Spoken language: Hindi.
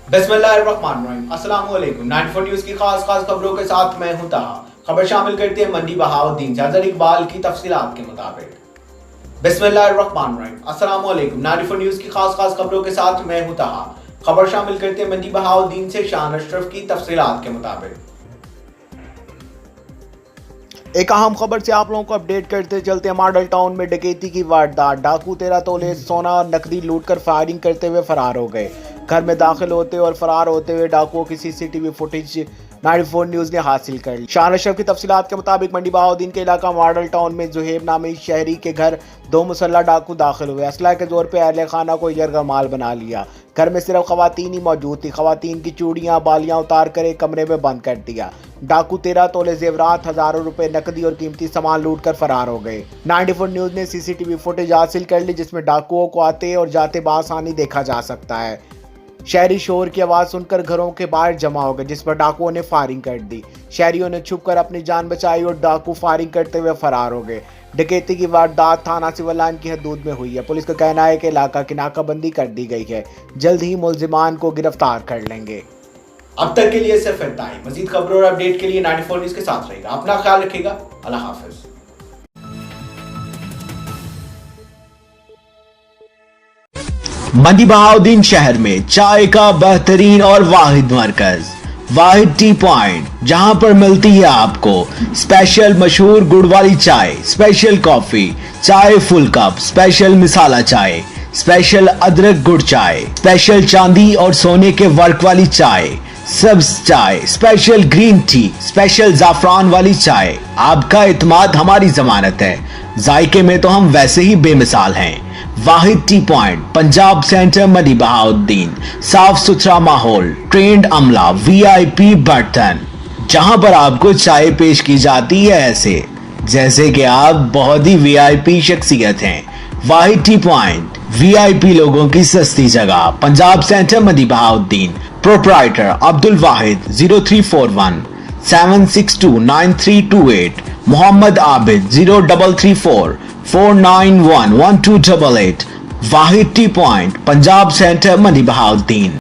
बिस्मिल्लाहिर्रहमानिर्रहीम। अस्सलाम वालेकुम। 94 न्यूज़ की खास खबरों के साथ मैं हूं ताहा। खबर शामिल करते हैं मंडी बहाउद्दीन से। अजहर इकबाल की तफसीलात के मुताबिक। बिस्मिल्लाहिर्रहमानिर्रहीम। अस्सलाम वालेकुम। 94 न्यूज़ की खास खबरों के साथ मैं हूं ताहा। खबर शामिल करते हैं मंडी बहाउद्दीन से शान अशरफ की तफसीलात के मुताबिक। एक अहम खबर से आप लोगों को अपडेट करते चलते हैं। मॉडल टाउन में डकैती की वारदात। डाकू 13 तोले सोना और नकदी लूटकर फायरिंग करते हुए फरार हो गए। घर में दाखिल होते और फरार होते हुए डाकुओं की सीसीटीवी फुटेज 94 न्यूज़ ने हासिल कर ली। शान अशरफ की तफसीलात के मुताबिक मंडी बहाउद्दीन के इलाका मॉडल टाउन में जुहेब नामी शहरी के घर 2 मुसल्लह डाकू दाखिल हुए। असला के जोर पर अहले खाना को जरगा माल बना लिया। घर में सिर्फ खवातीन ही मौजूद थी। खवातीन की चूड़ियां बालियां उतार कर एक कमरे में बंद कर दिया। डाकू 13 तोले जेवरात, हजारों रुपए नकदी और कीमती सामान लूट कर फरार हो गए। 94 न्यूज़ ने सीसीटीवी फुटेज हासिल कर ली जिसमें डाकुओं को आते और जाते बासानी देखा जा सकता है। शहरी शोर की आवाज़ सुनकर घरों के बाहर जमा हो गए जिस पर डाकुओं ने फायरिंग कर दी। शहरियों ने छुपकर अपनी जान बचाई और डाकू फायरिंग करते हुए फरार हो गए। डकैती की वारदात थाना सिविल लाइन की हदूद में हुई है। पुलिस का कहना है कि इलाका की नाकाबंदी कर दी गई है। जल्द ही मुलजिमान को गिरफ्तार कर लेंगे। अब तक के लिए सिर्फ इतना ही। मजीद खबरों और अपडेट के लिए 94 न्यूज़ के साथ रहेगा। अपना ख्याल रखिएगा। अल्लाह हाफिज। मंडी बहाउद्दीन शहर में चाय का बेहतरीन और वाहिद मरकज वाहिद टी पॉइंट, जहां पर मिलती है आपको स्पेशल मशहूर गुड़ वाली चाय, स्पेशल कॉफी, चाय फुल कप, स्पेशल मिसाला चाय, स्पेशल अदरक गुड़ चाय, स्पेशल चांदी और सोने के वर्क वाली चाय, सब्ज चाय, स्पेशल ग्रीन टी, स्पेशल जाफरान वाली चाय। आपका इत्मीनान हमारी जमानत है। जायके में तो हम वैसे ही बेमिसाल हैं। वाहिद टी पॉइंट, पंजाब सेंटर, मंडी बहाउद्दीन। साफ सुथरा माहौल, ट्रेंड अमला, वीआईपी बर्तन, जहां पर आपको चाय पेश की जाती है ऐसे जैसे कि आप बहुत ही वीआईपी शख्सियत हैं। वाहिद टी पॉइंट, वीआईपी लोगों की सस्ती जगह, पंजाब सेंटर, मंडी बहाउद्दीन। प्रोप्राइटर अब्दुल वाहिद। 0341 762 9328। मोहम्मद आबिद। 0334 491 1288। वाहिद टी पॉइंट, पंजाब सेंटर, मंडी बहाउद्दीन।